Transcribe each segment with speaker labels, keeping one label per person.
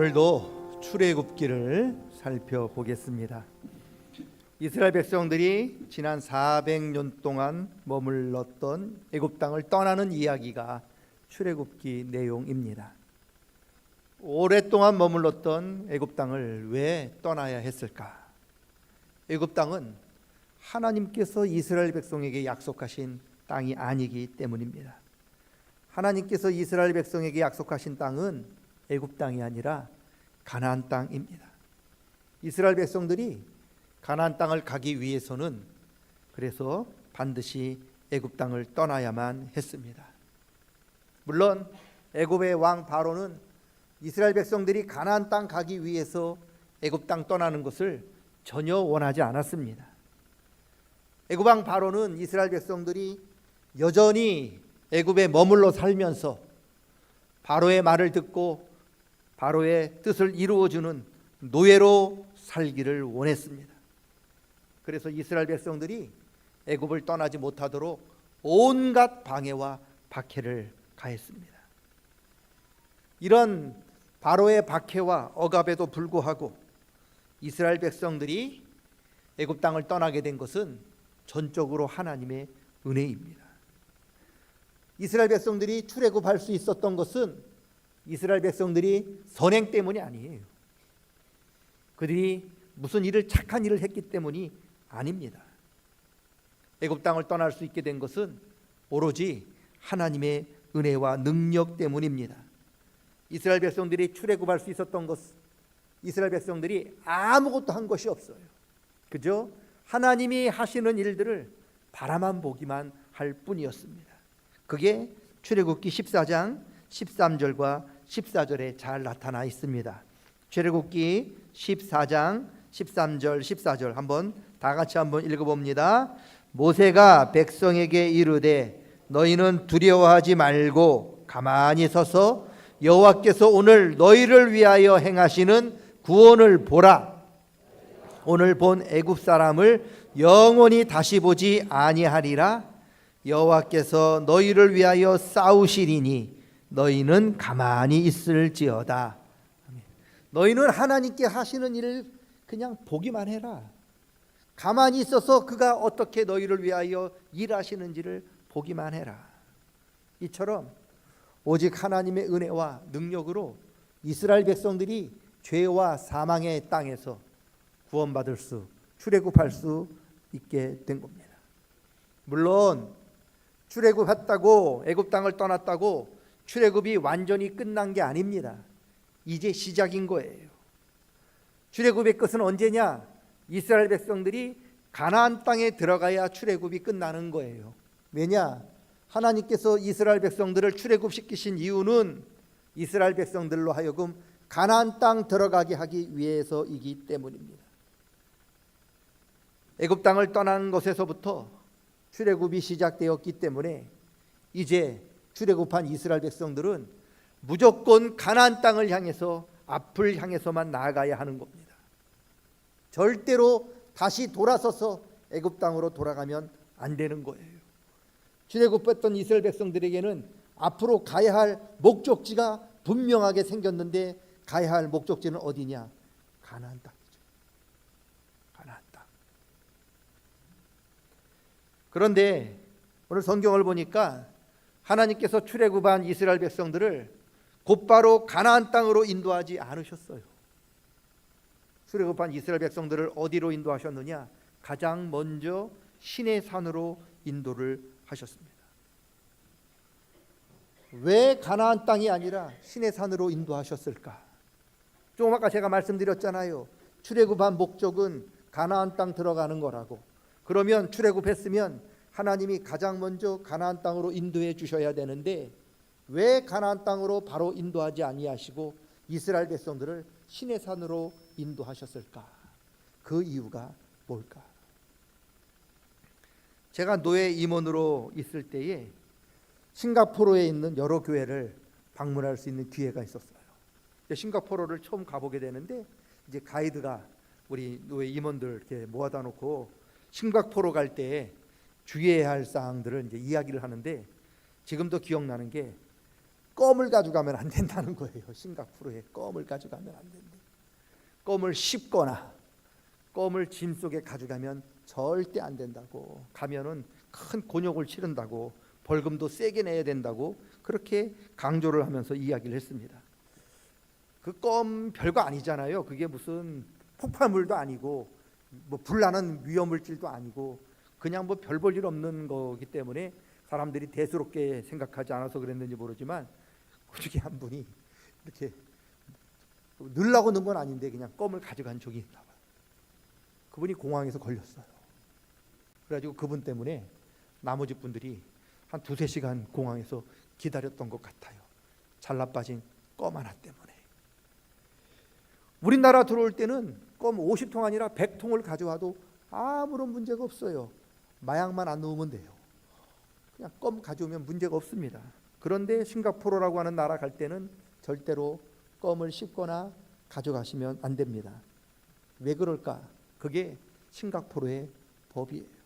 Speaker 1: 오늘도 출애굽기를 살펴보겠습니다. 이스라엘 백성들이 지난 400년 동안 머물렀던 애굽 땅을 떠나는 이야기가 출애굽기 내용입니다. 오랫동안 머물렀던 애굽 땅을 왜 떠나야 했을까? 애굽 땅은 하나님께서 이스라엘 백성에게 약속하신 땅이 아니기 때문입니다. 하나님께서 이스라엘 백성에게 약속하신 땅은 애굽 땅이 아니라 가나안 땅입니다. 이스라엘 백성들이 가나안 땅을 가기 위해서는 그래서 반드시 애굽 땅을 떠나야만 했습니다. 물론 애굽의 왕 바로는 이스라엘 백성들이 가나안 땅 가기 위해서 애굽 땅 떠나는 것을 전혀 원하지 않았습니다. 애굽 왕 바로는 이스라엘 백성들이 여전히 애굽에 머물러 살면서 바로의 말을 듣고 바로의 뜻을 이루어주는 노예로 살기를 원했습니다. 그래서 이스라엘 백성들이 애굽을 떠나지 못하도록 온갖 방해와 박해를 가했습니다. 이런 바로의 박해와 억압에도 불구하고 이스라엘 백성들이 애굽 땅을 떠나게 된 것은 전적으로 하나님의 은혜입니다. 이스라엘 백성들이 출애굽할 수 있었던 것은 이스라엘 백성들이 선행 때문이 아니에요. 그들이 무슨 착한 일을 했기 때문이 아닙니다. 애굽 땅을 떠날 수 있게 된 것은 오로지 하나님의 은혜와 능력 때문입니다. 이스라엘 백성들이 출애굽할 수 있었던 것은 이스라엘 백성들이 아무것도 한 것이 없어요. 그저 하나님이 하시는 일들을 바라만 보기만 할 뿐이었습니다. 그게 출애굽기 14장 13절과 14절에 잘 나타나 있습니다. 출애굽기 14장 13절 14절 한번 다 같이 한번 읽어봅니다. 모세가 백성에게 이르되 너희는 두려워하지 말고 가만히 서서 여호와께서 오늘 너희를 위하여 행하시는 구원을 보라. 오늘 본 애굽 사람을 영원히 다시 보지 아니하리라. 여호와께서 너희를 위하여 싸우시리니 너희는 가만히 있을지어다. 너희는 하나님께 하시는 일을 그냥 보기만 해라. 가만히 있어서 그가 어떻게 너희를 위하여 일하시는지를 보기만 해라. 이처럼 오직 하나님의 은혜와 능력으로 이스라엘 백성들이 죄와 사망의 땅에서 구원받을 수, 출애굽할 수 있게 된 겁니다. 물론 출애굽했다고 애굽 땅을 떠났다고 출애굽이 완전히 끝난 게 아닙니다. 이제 시작인 거예요. 출애굽의 끝은 언제냐? 이스라엘 백성들이 가나안 땅에 들어가야 출애굽이 끝나는 거예요. 왜냐? 하나님께서 이스라엘 백성들을 출애굽시키신 이유는 이스라엘 백성들로 하여금 가나안 땅 들어가게 하기 위해서이기 때문입니다. 애굽 땅을 떠난 것에서부터 출애굽이 시작되었기 때문에 이제 출애굽한 이스라엘 백성들은 무조건 가나안 땅을 향해서 앞을 향해서만 나아가야 하는 겁니다. 절대로 다시 돌아서서 애굽 땅으로 돌아가면 안 되는 거예요. 출애굽했던 이스라엘 백성들에게는 앞으로 가야 할 목적지가 분명하게 생겼는데 가야 할 목적지는 어디냐? 가나안 땅이죠. 가나안 땅. 그런데 오늘 성경을 보니까 하나님께서 출애굽한 이스라엘 백성들을 곧바로 가나안 땅으로 인도하지 않으셨어요. 출애굽한 이스라엘 백성들을 어디로 인도하셨느냐? 가장 먼저 시내 산으로 인도를 하셨습니다. 왜 가나안 땅이 아니라 시내 산으로 인도하셨을까? 조금 아까 제가 말씀드렸잖아요. 출애굽한 목적은 가나안 땅 들어가는 거라고. 그러면 출애굽했으면 하나님이 가장 먼저 가나안 땅으로 인도해 주셔야 되는데 왜 가나안 땅으로 바로 인도하지 아니하시고 이스라엘 백성들을 시내산으로 인도하셨을까? 그 이유가 뭘까? 제가 노예 임원으로 있을 때에 싱가포르에 있는 여러 교회를 방문할 수 있는 기회가 있었어요. 싱가포르를 처음 가보게 되는데 이제 가이드가 우리 노예 임원들 이렇게 모아다 놓고 싱가포르 갈 때 주의해야 할 사항들을 이제 이야기를 하는데 지금도 기억나는 게 껌을 가져가면 안 된다는 거예요. 싱가포르에 껌을 가져가면 안 된대. 껌을 씹거나 껌을 짐 속에 가져가면 절대 안 된다고. 가면은 큰 곤욕을 치른다고, 벌금도 세게 내야 된다고 그렇게 강조를 하면서 이야기를 했습니다. 그 껌 별거 아니잖아요. 그게 무슨 폭발물도 아니고 뭐 불나는 위험물질도 아니고 그냥 뭐 별 볼 일 없는 거기 때문에 사람들이 대수롭게 생각하지 않아서 그랬는지 모르지만 그 중에 한 분이 이렇게 넣으려고 넣은 건 아닌데 그냥 껌을 가져간 적이 있나 봐요. 그분이 공항에서 걸렸어요. 그래가지고 그분 때문에 나머지 분들이 한 2-3시간 공항에서 기다렸던 것 같아요. 잘라빠진 껌 하나 때문에. 우리나라 들어올 때는 껌 50통 아니라 100통을 가져와도 아무런 문제가 없어요. 마약만 안 넣으면 돼요. 그냥 껌 가져오면 문제가 없습니다. 그런데 싱가포르라고 하는 나라 갈 때는 절대로 껌을 씹거나 가져가시면 안 됩니다. 왜 그럴까? 그게 싱가포르의 법이에요.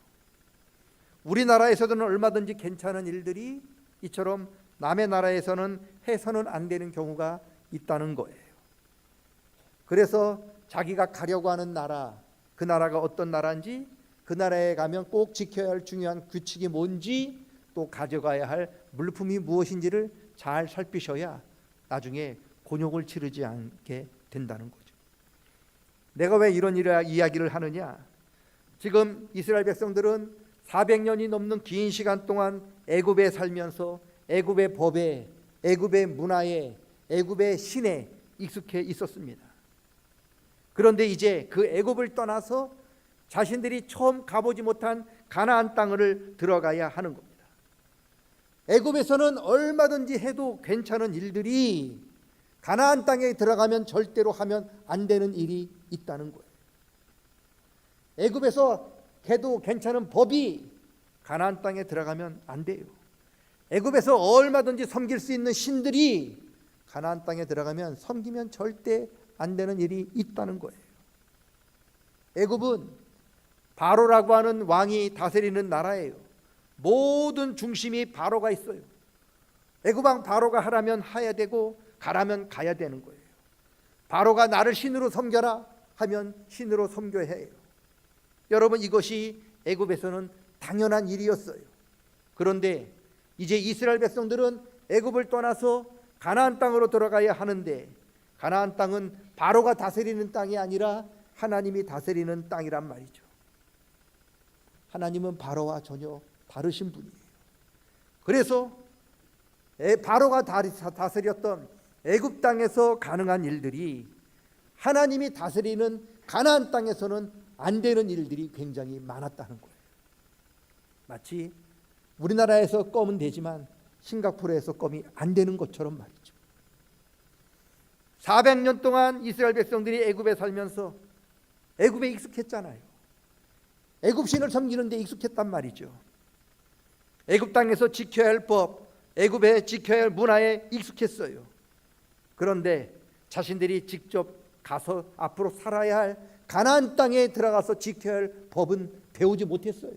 Speaker 1: 우리나라에서는 얼마든지 괜찮은 일들이 이처럼 남의 나라에서는 해서는 안 되는 경우가 있다는 거예요. 그래서 자기가 가려고 하는 나라, 그 나라가 어떤 나라인지, 그 나라에 가면 꼭 지켜야 할 중요한 규칙이 뭔지, 또 가져가야 할 물품이 무엇인지를 잘 살피셔야 나중에 곤욕을 치르지 않게 된다는 거죠. 내가 왜 이런 이야기를 하느냐? 지금 이스라엘 백성들은 400년이 넘는 긴 시간 동안 애굽에 살면서 애굽의 법에, 애굽의 문화에, 애굽의 신에 익숙해 있었습니다. 그런데 이제 그 애굽을 떠나서 자신들이 처음 가보지 못한 가나안 땅을 들어가야 하는 겁니다. 애굽에서는 얼마든지 해도 괜찮은 일들이 가나안 땅에 들어가면 절대로 하면 안 되는 일이 있다는 거예요. 애굽에서 해도 괜찮은 법이 가나안 땅에 들어가면 안 돼요. 애굽에서 얼마든지 섬길 수 있는 신들이 가나안 땅에 들어가면 섬기면 절대 안 되는 일이 있다는 거예요. 애굽은 바로라고 하는 왕이 다스리는 나라예요. 모든 중심이 바로가 있어요. 애굽 왕 바로가 하라면 해야 되고 가라면 가야 되는 거예요. 바로가 나를 신으로 섬겨라 하면 신으로 섬겨야 해요. 여러분, 이것이 애굽에서는 당연한 일이었어요. 그런데 이제 이스라엘 백성들은 애굽을 떠나서 가나안 땅으로 들어가야 하는데, 가나안 땅은 바로가 다스리는 땅이 아니라 하나님이 다스리는 땅이란 말이죠. 하나님은 바로와 전혀 다르신 분이에요. 그래서 바로가 다스렸던 애굽 땅에서 가능한 일들이 하나님이 다스리는 가나안 땅에서는 안 되는 일들이 굉장히 많았다는 거예요. 마치 우리나라에서 껌은 되지만 싱가포르에서 껌이 안 되는 것처럼 말이죠. 400년 동안 이스라엘 백성들이 애굽에 살면서 애굽에 익숙했잖아요. 애굽 신을 섬기는 데 익숙했단 말이죠. 애굽 땅에서 지켜야 할 법, 애굽에 지켜야 할 문화에 익숙했어요. 그런데 자신들이 직접 가서 앞으로 살아야 할 가나안 땅에 들어가서 지켜야 할 법은 배우지 못했어요.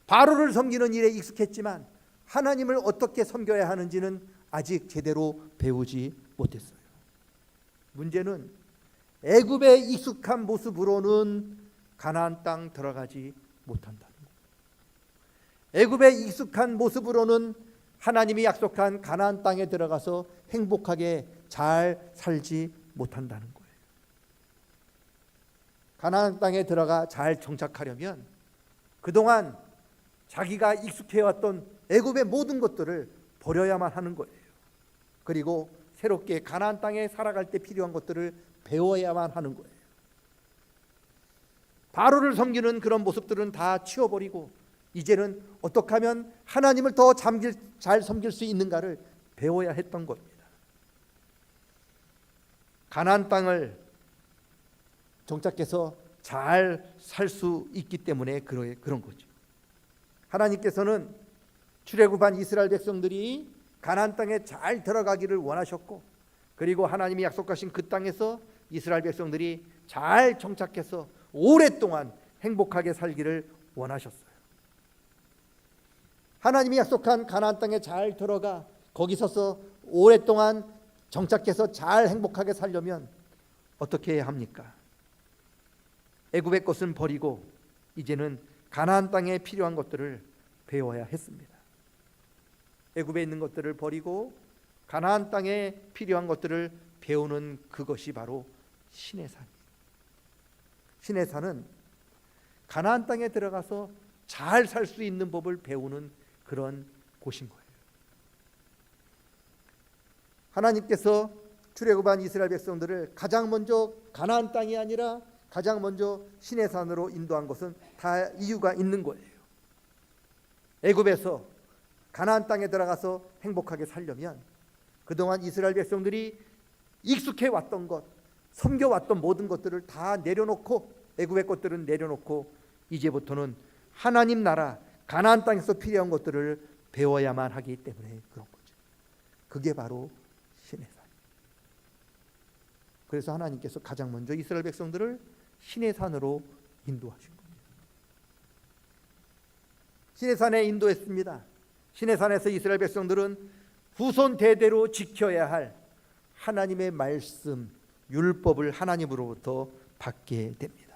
Speaker 1: 바로를 섬기는 일에 익숙했지만 하나님을 어떻게 섬겨야 하는지는 아직 제대로 배우지 못했어요. 문제는 애굽에 익숙한 모습으로는 가나안 땅 들어가지 못한다는 거예요. 애굽에 익숙한 모습으로는 하나님이 약속한 가나안 땅에 들어가서 행복하게 잘 살지 못한다는 거예요. 가나안 땅에 들어가 잘 정착하려면 그동안 자기가 익숙해왔던 애굽의 모든 것들을 버려야만 하는 거예요. 그리고 새롭게 가나안 땅에 살아갈 때 필요한 것들을 배워야만 하는 거예요. 바로를 섬기는 그런 모습들은 다 치워버리고 이제는 어떻게 하면 하나님을 더 잘 섬길 수 있는가를 배워야 했던 겁니다. 가나안 땅을 정착해서 잘 살 수 있기 때문에 그런 거죠. 하나님께서는 출애굽한 이스라엘 백성들이 가나안 땅에 잘 들어가기를 원하셨고, 그리고 하나님이 약속하신 그 땅에서 이스라엘 백성들이 잘 정착해서 오랫동안 행복하게 살기를 원하셨어요. 하나님이 약속한 가나안 땅에 잘 들어가 거기 서서 오랫동안 정착해서 잘 행복하게 살려면 어떻게 해야 합니까? 애굽의 것은 버리고 이제는 가나안 땅에 필요한 것들을 배워야 했습니다. 애굽에 있는 것들을 버리고 가나안 땅에 필요한 것들을 배우는 그것이 바로 시내산이에요. 시내산은 가나안 땅에 들어가서 잘 살 수 있는 법을 배우는 그런 곳인 거예요. 하나님께서 출애굽한 이스라엘 백성들을 가장 먼저 가나안 땅이 아니라 가장 먼저 시내산으로 인도한 것은 다 이유가 있는 거예요. 애굽에서 가나안 땅에 들어가서 행복하게 살려면 그동안 이스라엘 백성들이 익숙해 왔던 것, 섬겨왔던 모든 것들을 다 내려놓고, 애굽의 것들은 내려놓고 이제부터는 하나님 나라 가나안 땅에서 필요한 것들을 배워야만 하기 때문에 그런 거죠. 그게 바로 시내산. 그래서 하나님께서 가장 먼저 이스라엘 백성들을 시내산으로 인도하신 겁니다. 시내산에 인도했습니다. 시내산에서 이스라엘 백성들은 후손 대대로 지켜야 할 하나님의 말씀, 율법을 하나님으로부터 받게 됩니다.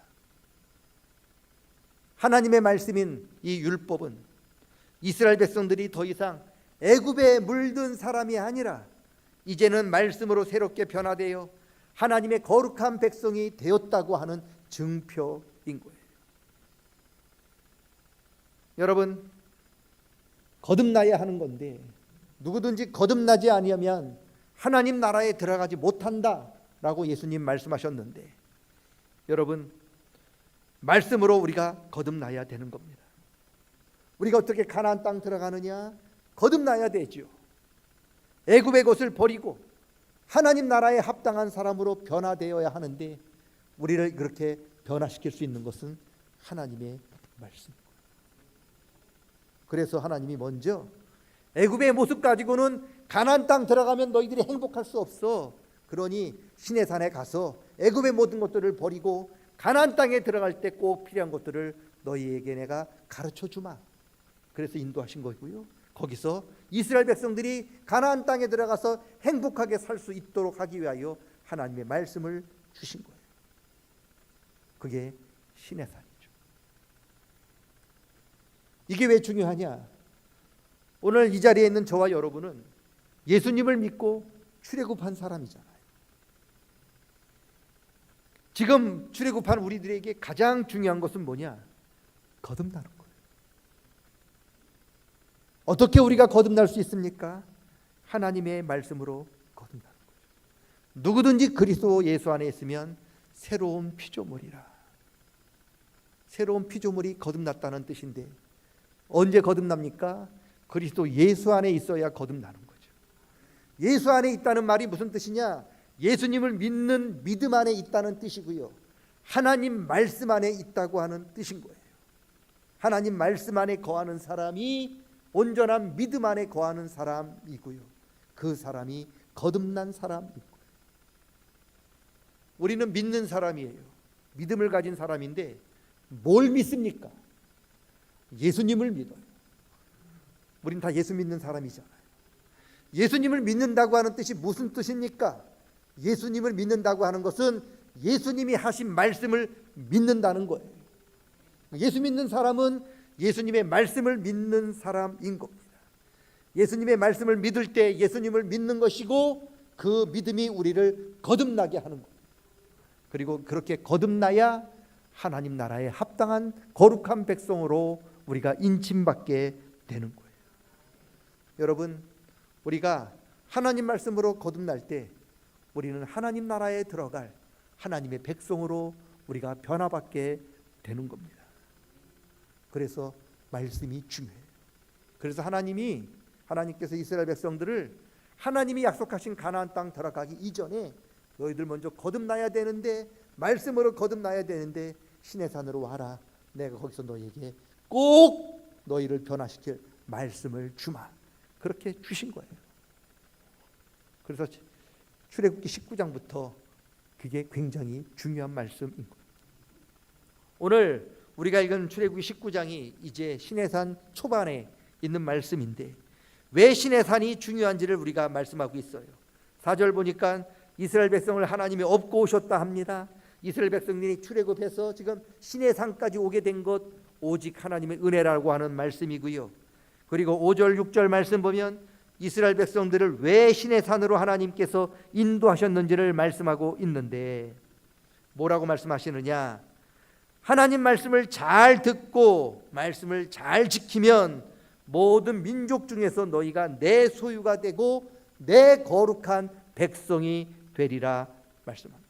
Speaker 1: 하나님의 말씀인 이 율법은 이스라엘 백성들이 더 이상 애굽에 물든 사람이 아니라 이제는 말씀으로 새롭게 변화되어 하나님의 거룩한 백성이 되었다고 하는 증표인 거예요. 여러분, 거듭나야 하는 건데 누구든지 거듭나지 아니하면 하나님 나라에 들어가지 못한다라고 예수님 말씀하셨는데, 여러분, 말씀으로 우리가 거듭나야 되는 겁니다. 우리가 어떻게 가나안 땅 들어가느냐? 거듭나야 되죠. 애굽의 것을 버리고 하나님 나라에 합당한 사람으로 변화되어야 하는데, 우리를 그렇게 변화시킬 수 있는 것은 하나님의 말씀입니다. 그래서 하나님이 먼저 애굽의 모습 가지고는 가나안 땅 들어가면 너희들이 행복할 수 없어. 그러니 시내산에 가서 애굽의 모든 것들을 버리고 가나안 땅에 들어갈 때 꼭 필요한 것들을 너희에게 내가 가르쳐 주마. 그래서 인도하신 거고요. 거기서 이스라엘 백성들이 가나안 땅에 들어가서 행복하게 살 수 있도록 하기 위하여 하나님의 말씀을 주신 거예요. 그게 시내산이죠. 이게 왜 중요하냐? 오늘 이 자리에 있는 저와 여러분은 예수님을 믿고 출애굽한 사람이잖아요. 지금 출애굽한 우리들에게 가장 중요한 것은 뭐냐? 거듭나는 거예요. 어떻게 우리가 거듭날 수 있습니까? 하나님의 말씀으로 거듭나는 거죠. 누구든지 그리스도 예수 안에 있으면 새로운 피조물이라. 새로운 피조물이 거듭났다는 뜻인데, 언제 거듭납니까? 그리스도 예수 안에 있어야 거듭나는 거죠. 예수 안에 있다는 말이 무슨 뜻이냐? 예수님을 믿는 믿음 안에 있다는 뜻이고요, 하나님 말씀 안에 있다고 하는 뜻인 거예요. 하나님 말씀 안에 거하는 사람이 온전한 믿음 안에 거하는 사람이고요, 그 사람이 거듭난 사람이고요. 우리는 믿는 사람이에요. 믿음을 가진 사람인데 뭘 믿습니까? 예수님을 믿어요. 우린 다 예수 믿는 사람이잖아요. 예수님을 믿는다고 하는 뜻이 무슨 뜻입니까? 예수님을 믿는다고 하는 것은 예수님이 하신 말씀을 믿는다는 거예요. 예수 믿는 사람은 예수님의 말씀을 믿는 사람인 겁니다. 예수님의 말씀을 믿을 때 예수님을 믿는 것이고, 그 믿음이 우리를 거듭나게 하는 거예요. 그리고 그렇게 거듭나야 하나님 나라에 합당한 거룩한 백성으로 우리가 인침받게 되는 거예요. 여러분, 우리가 하나님 말씀으로 거듭날 때 우리는 하나님 나라에 들어갈 하나님의 백성으로 우리가 변화받게 되는 겁니다. 그래서 말씀이 중요해요. 그래서 하나님께서 이스라엘 백성들을 하나님이 약속하신 가나안 땅 들어가기 이전에 너희들 먼저 거듭나야 되는데, 말씀으로 거듭나야 되는데 시내산으로 와라. 내가 거기서 너희에게 꼭 너희를 변화시킬 말씀을 주마. 그렇게 주신 거예요. 그래서 출애굽기 19장부터 그게 굉장히 중요한 말씀인 거예요. 오늘 우리가 읽은 출애굽기 19장이 이제 시내산 초반에 있는 말씀인데, 왜 시내산이 중요한지를 우리가 말씀하고 있어요. 4절 보니까 이스라엘 백성을 하나님이 업고 오셨다 합니다. 이스라엘 백성들이 출애굽해서 지금 시내산까지 오게 된 것 오직 하나님의 은혜라고 하는 말씀이고요. 그리고 5절 6절 말씀 보면 이스라엘 백성들을 왜 시내산으로 하나님께서 인도하셨는지를 말씀하고 있는데 뭐라고 말씀하시느냐? 하나님 말씀을 잘 듣고 말씀을 잘 지키면 모든 민족 중에서 너희가 내 소유가 되고 내 거룩한 백성이 되리라 말씀합니다.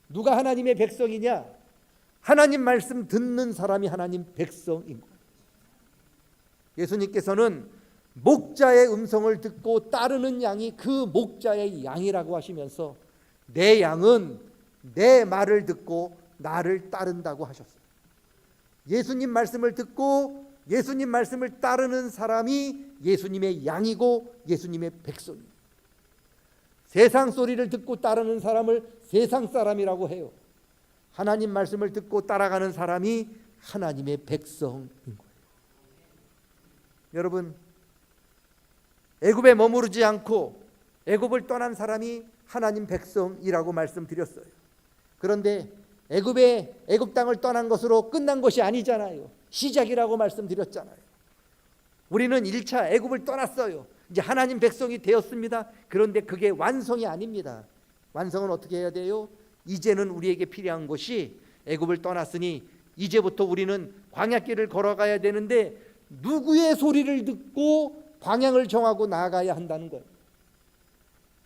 Speaker 1: 누가 하나님의 백성이냐? 하나님 말씀 듣는 사람이 하나님 백성인 거예요. 예수님께서는 목자의 음성을 듣고 따르는 양이 그 목자의 양이라고 하시면서 내 양은 내 말을 듣고 나를 따른다고 하셨어요. 예수님 말씀을 듣고 예수님 말씀을 따르는 사람이 예수님의 양이고 예수님의 백성이에요. 세상 소리를 듣고 따르는 사람을 세상 사람이라고 해요. 하나님 말씀을 듣고 따라가는 사람이 하나님의 백성인 거예요. 여러분, 애굽에 머무르지 않고 애굽을 떠난 사람이 하나님 백성이라고 말씀드렸어요. 그런데 애굽 땅을 떠난 것으로 끝난 것이 아니잖아요. 시작이라고 말씀드렸잖아요. 우리는 1차 애굽을 떠났어요. 이제 하나님 백성이 되었습니다. 그런데 그게 완성이 아닙니다. 완성은 어떻게 해야 돼요? 이제는 우리에게 필요한 것이 애굽을 떠났으니 이제부터 우리는 광야길을 걸어가야 되는데 누구의 소리를 듣고 방향을 정하고 나아가야 한다는 거예요.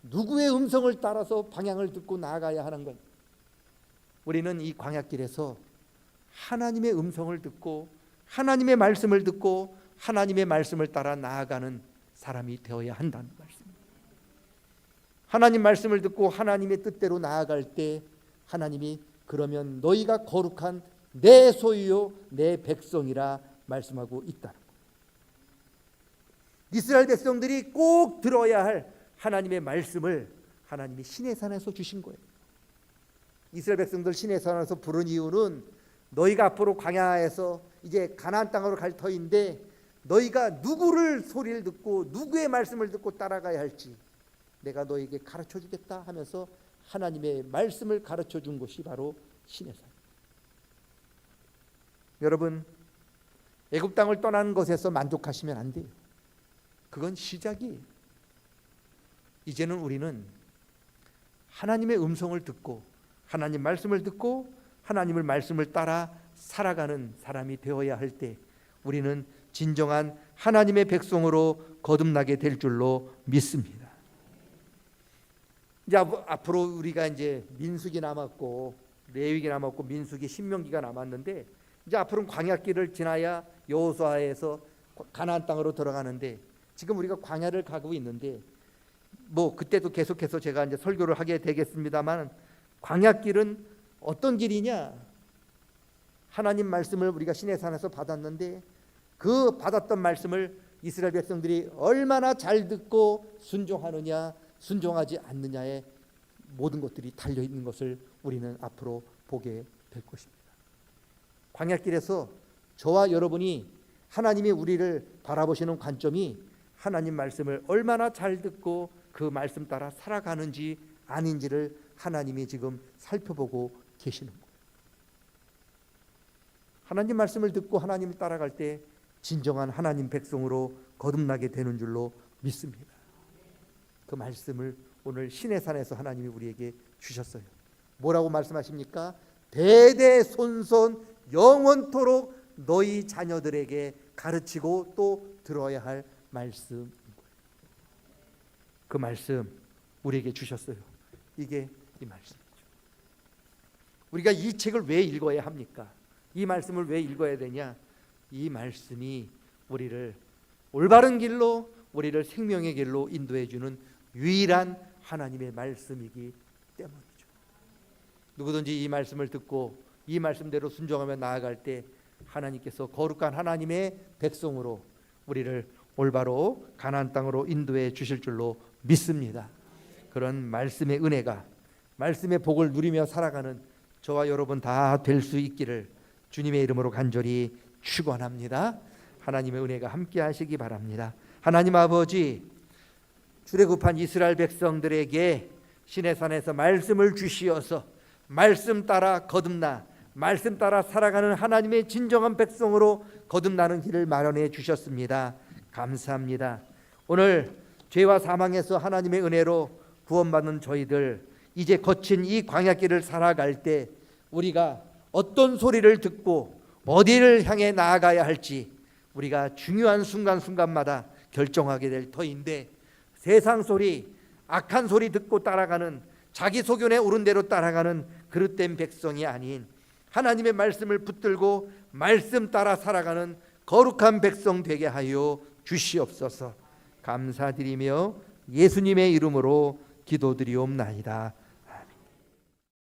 Speaker 1: 누구의 음성을 따라서 방향을 듣고 나아가야 하는 거예요. 우리는 이 광야길에서 하나님의 음성을 듣고 하나님의 말씀을 듣고 하나님의 말씀을 따라 나아가는 사람이 되어야 한다는 말씀입니다. 하나님 말씀을 듣고 하나님의 뜻대로 나아갈 때 하나님이 그러면 너희가 거룩한 내 소유요 내 백성이라 말씀하고 있다는 거예요. 이스라엘 백성들이 꼭 들어야 할 하나님의 말씀을 하나님이 시내산에서 주신 거예요. 이스라엘 백성들 시내산에서 부른 이유는 너희가 앞으로 광야에서 이제 가나안 땅으로 갈 터인데 너희가 누구를 소리를 듣고 누구의 말씀을 듣고 따라가야 할지 내가 너희에게 가르쳐 주겠다 하면서 하나님의 말씀을 가르쳐 준 것이 바로 시내산. 여러분, 애굽 땅을 떠나는 것에서 만족하시면 안 돼요. 그건 시작이에요. 이제는 우리는 하나님의 음성을 듣고 하나님 말씀을 듣고 하나님의 말씀을 따라 살아가는 사람이 되어야 할 때 우리는 진정한 하나님의 백성으로 거듭나게 될 줄로 믿습니다. 이제 앞으로 우리가 이제 민수기 남았고 레위기 남았고 민수기 신명기가 남았는데 이제 앞으로는 광야길을 지나야 여호수아에서 가나안 땅으로 들어가는데 지금 우리가 광야를 가고 있는데 뭐 그때도 계속해서 제가 이제 설교를 하게 되겠습니다만 광야길은 어떤 길이냐? 하나님 말씀을 우리가 시내산에서 받았는데 그 받았던 말씀을 이스라엘 백성들이 얼마나 잘 듣고 순종하느냐 순종하지 않느냐에 모든 것들이 달려있는 것을 우리는 앞으로 보게 될 것입니다. 광야길에서 저와 여러분이 하나님이 우리를 바라보시는 관점이 하나님 말씀을 얼마나 잘 듣고 그 말씀 따라 살아가는지 아닌지를 하나님이 지금 살펴보고 계시는 거예요. 하나님 말씀을 듣고 하나님을 따라갈 때 진정한 하나님 백성으로 거듭나게 되는 줄로 믿습니다. 그 말씀을 오늘 시내산에서 하나님이 우리에게 주셨어요. 뭐라고 말씀하십니까? 대대손손 영원토록 너희 자녀들에게 가르치고 또 들어야 할 말씀인 거예요. 그 말씀 우리에게 주셨어요. 이게 이 말씀이죠. 우리가 이 책을 왜 읽어야 합니까? 이 말씀을 왜 읽어야 되냐? 이 말씀이 우리를 올바른 길로 우리를 생명의 길로 인도해 주는 유일한 하나님의 말씀이기 때문이죠. 누구든지 이 말씀을 듣고 이 말씀대로 순종하며 나아갈 때 하나님께서 거룩한 하나님의 백성으로 우리를 올바로 가나안 땅으로 인도해 주실 줄로 믿습니다. 그런 말씀의 은혜가 말씀의 복을 누리며 살아가는 저와 여러분 다 될 수 있기를 주님의 이름으로 간절히 축원합니다. 하나님의 은혜가 함께 하시기 바랍니다. 하나님 아버지, 출애굽한 이스라엘 백성들에게 시내산에서 말씀을 주시어서 말씀 따라 거듭나 말씀 따라 살아가는 하나님의 진정한 백성으로 거듭나는 길을 마련해 주셨습니다. 감사합니다. 오늘 죄와 사망에서 하나님의 은혜로 구원받는 저희들, 이제 거친 이 광야길을 살아갈 때 우리가 어떤 소리를 듣고 어디를 향해 나아가야 할지 우리가 중요한 순간순간마다 결정하게 될 터인데, 세상 소리, 악한 소리 듣고 따라가는, 자기 소견에 오른 대로 따라가는 그릇된 백성이 아닌 하나님의 말씀을 붙들고 말씀 따라 살아가는 거룩한 백성 되게 하여 주시옵소서. 감사드리며 예수님의 이름으로 기도드리옵나이다.